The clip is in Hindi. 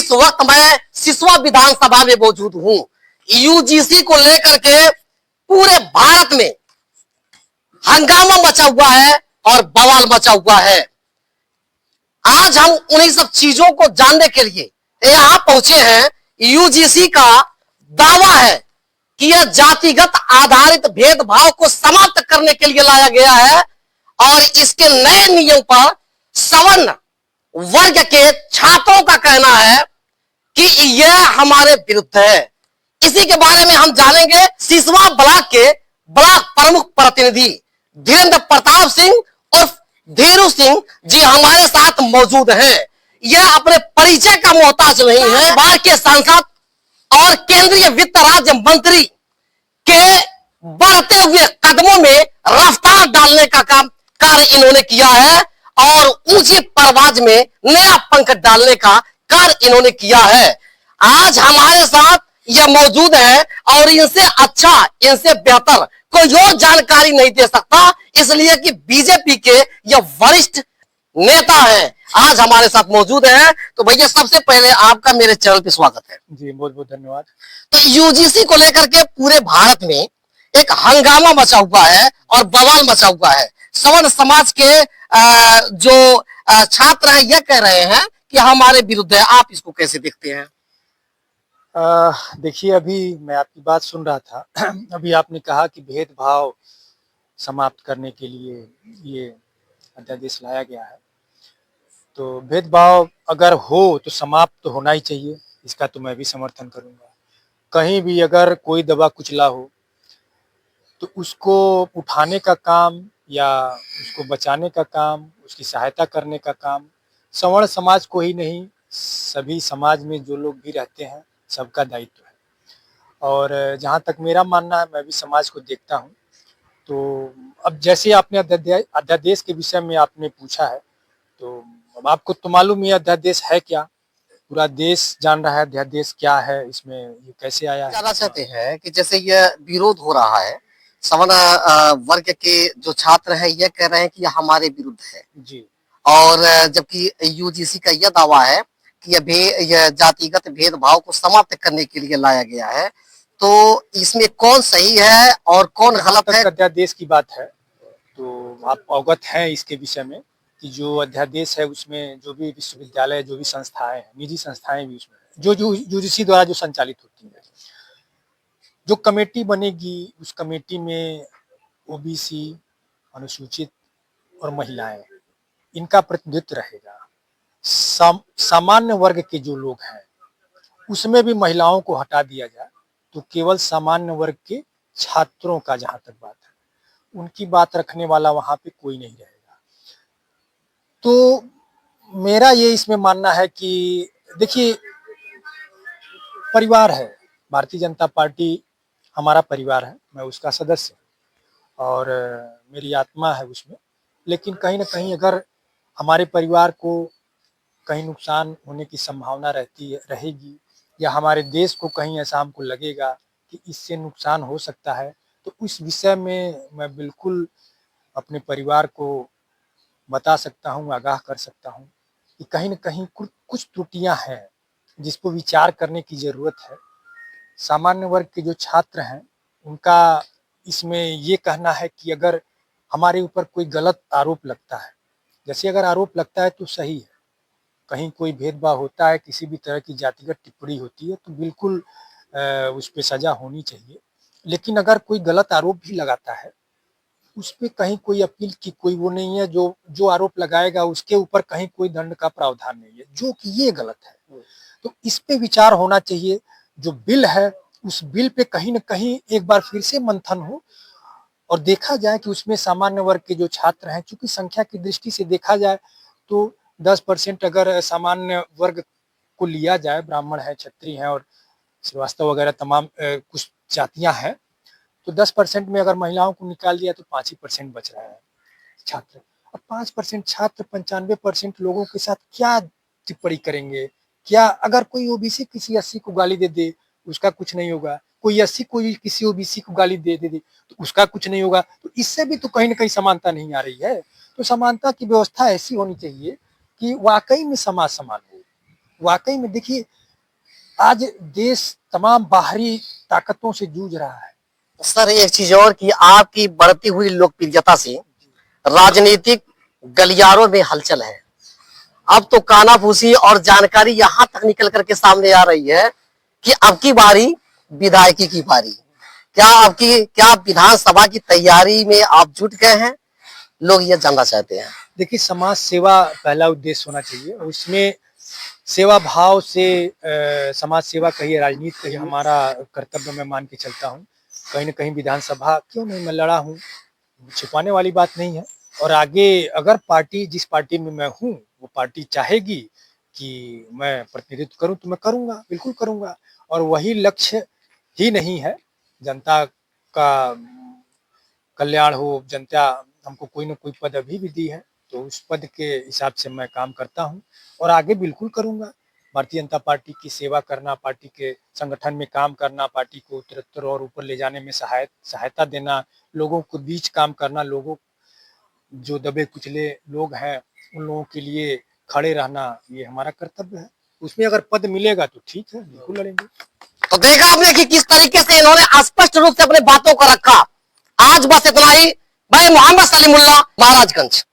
इस वक्त मैं सिसवा विधानसभा में मौजूद हूं। यूजीसी को लेकर के पूरे भारत में हंगामा मचा हुआ है और बवाल मचा हुआ है। आज हम उन्हीं सब चीजों को जानने के लिए यहां पहुंचे हैं। यूजीसी का दावा है कि यह जातिगत आधारित भेदभाव को समाप्त करने के लिए लाया गया है और इसके नए नियम पर सवर्ण वर्ग के छात्रों का कहना है कि यह हमारे विरुद्ध है। इसी के बारे में हम जानेंगे। सिसवा ब्लॉक के ब्लॉक प्रमुख प्रतिनिधि धीरेन्द्र प्रताप सिंह और धीरू सिंह जी हमारे साथ मौजूद हैं। यह अपने परिचय का मोहताज नहीं है। बार के सांसद और केंद्रीय वित्त राज्य मंत्री के बढ़ते हुए कदमों में रफ्तार डालने का कार्य इन्होंने किया है और ऊंची परवाज में नया पंख डालने का कार्य इन्होंने किया है। आज हमारे साथ यह मौजूद है और इनसे अच्छा, इनसे बेहतर कोई और जानकारी नहीं दे सकता, इसलिए कि बीजेपी के यह वरिष्ठ नेता है। आज हमारे साथ मौजूद है। तो भैया सबसे पहले आपका मेरे चैनल पे स्वागत है जी। बहुत बहुत धन्यवाद। तो यूजीसी को लेकर के पूरे भारत में एक हंगामा मचा हुआ है और बवाल मचा हुआ है। सवर्ण समाज के जो छात्र हैं यह कह रहे हैं कि हमारे विरुद्ध है। आप इसको कैसे देखते हैं? देखिए, अभी मैं आपकी बात सुन रहा था। अभी आपने कहा कि भेदभाव समाप्त करने के लिए ये अध्यादेश लाया गया है। तो भेदभाव अगर हो तो समाप्त तो होना ही चाहिए, इसका तो मैं भी समर्थन करूंगा। कहीं भी अगर कोई दबा कुचला हो तो उसको उठाने का काम या उसको बचाने का काम, उसकी सहायता करने का काम सवर्ण समाज को ही नहीं, सभी समाज में जो लोग भी रहते हैं सबका दायित्व है। और जहाँ तक मेरा मानना है, मैं भी समाज को देखता हूँ। तो अब जैसे आपने अध्यादेश के विषय में आपने पूछा है, तो अब आपको तो मालूम ही अध्यादेश है क्या, पूरा देश जान रहा है अध्यादेश क्या है, इसमें ये कैसे आया है। जानना चाहते हैं कि जैसे यह विरोध हो रहा है, सवर्ण वर्ग के जो छात्र हैं यह कह रहे हैं कि यह हमारे विरुद्ध है जी। और जबकि यूजीसी का यह दावा है कि यह जातिगत भेदभाव को समाप्त करने के लिए लाया गया है। तो इसमें कौन सही है और कौन गलत है? अध्यादेश की बात है तो आप अवगत हैं इसके विषय में कि जो अध्यादेश है उसमें जो भी विश्वविद्यालय, जो भी संस्थाएं हैं, निजी संस्थाएं भी उसमें जो यूजीसी द्वारा जो संचालित होती है, जो कमेटी बनेगी उस कमेटी में ओबीसी, अनुसूचित और महिलाएं, इनका प्रतिनिधित्व रहेगा। सामान्य वर्ग के जो लोग हैं उसमें भी महिलाओं को हटा दिया जाए तो केवल सामान्य वर्ग के छात्रों का जहां तक बात है, उनकी बात रखने वाला वहां पे कोई नहीं रहेगा। तो मेरा ये इसमें मानना है कि देखिए, परिवार है, भारतीय जनता पार्टी हमारा परिवार है, मैं उसका सदस्य और मेरी आत्मा है उसमें। लेकिन कहीं ना कहीं अगर हमारे परिवार को कहीं नुकसान होने की संभावना रहेगी या हमारे देश को कहीं ऐसा हमको लगेगा कि इससे नुकसान हो सकता है, तो उस विषय में मैं बिल्कुल अपने परिवार को बता सकता हूँ, आगाह कर सकता हूँ कि कहीं न कहीं कुछ त्रुटियां हैं जिसको विचार करने की ज़रूरत है। सामान्य वर्ग के जो छात्र हैं उनका इसमें ये कहना है कि अगर हमारे ऊपर कोई गलत आरोप लगता है, जैसे अगर आरोप लगता है तो सही है, कहीं कोई भेदभाव होता है, किसी भी तरह की जातिगत टिप्पणी होती है तो बिल्कुल उस पर सजा होनी चाहिए। लेकिन अगर कोई गलत आरोप भी लगाता है, उस पर कहीं कोई अपील की कोई वो नहीं है, जो आरोप लगाएगा उसके ऊपर कहीं कोई दंड का प्रावधान नहीं है, जो कि ये गलत है। तो इस पे विचार होना चाहिए। जो बिल है उस बिल पे कहीं न कहीं एक बार फिर से मंथन हो और देखा जाए कि उसमें सामान्य वर्ग के जो छात्र हैं, चूंकि संख्या की दृष्टि से देखा जाए तो 10% अगर सामान्य वर्ग को लिया जाए, ब्राह्मण है, क्षत्रिय है और श्रीवास्तव वगैरह तमाम कुछ जातियां हैं, तो 10% में अगर महिलाओं को निकाल दिया तो 5% बच रहा है छात्र। अब 5% छात्र 95% लोगों के साथ क्या टिप्पणी करेंगे? क्या अगर कोई ओबीसी किसी 80 को गाली दे दे उसका कुछ नहीं होगा, कोई 80 कोई किसी ओबीसी को गाली दे दे तो उसका कुछ नहीं होगा। तो इससे भी तो कहीं ना कहीं समानता नहीं आ रही है। तो समानता की व्यवस्था ऐसी होनी चाहिए कि वाकई में समाज समान हो, वाकई में देखिए, आज देश तमाम बाहरी ताकतों से जूझ रहा है। सर एक चीज और कि आपकी बढ़ती हुई लोकप्रियता से राजनीतिक गलियारों में हलचल है। अब तो कानाफूसी और जानकारी यहां तक निकल करके सामने आ रही है कि अब की बारी विधायकी की बारी। क्या विधानसभा की तैयारी में आप जुट गए हैं? लोग ये जानना चाहते हैं। देखिए, समाज सेवा पहला उद्देश्य होना चाहिए, और उसमें सेवा भाव से समाज सेवा कहिए, राजनीति कहिए, हमारा कर्तव्य मैं मान के चलता हूँ। कहीं न कहीं विधानसभा क्यों नहीं मैं लड़ा हूँ, छिपाने वाली बात नहीं है। और आगे अगर पार्टी, जिस पार्टी में मैं हूँ, वो पार्टी चाहेगी कि मैं प्रतिनिधित्व करूँ तो मैं करूँगा, बिल्कुल करूँगा। और वही लक्ष्य ही नहीं है, जनता का कल्याण हो, जनता हमको कोई न कोई पद अभी भी दी है, तो उस पद के हिसाब से मैं काम करता हूँ और आगे बिल्कुल करूँगा। भारतीय जनता पार्टी की सेवा करना, पार्टी के संगठन में काम करना, पार्टी को उत्तरोत्तर और ऊपर ले जाने में सहायता देना, लोगों के बीच काम करना, लोगों जो दबे कुचले लोग हैं उन लोगों के लिए खड़े रहना, ये हमारा कर्तव्य है। उसमें अगर पद मिलेगा तो ठीक है, बिल्कुल लड़ेंगे। तो देखा आपने कि किस तरीके से इन्होंने स्पष्ट रूप से अपने बातों को रखा। आज बस इतना ही। मैं मोहम्मद सलीमुल्लाह, महाराजगंज।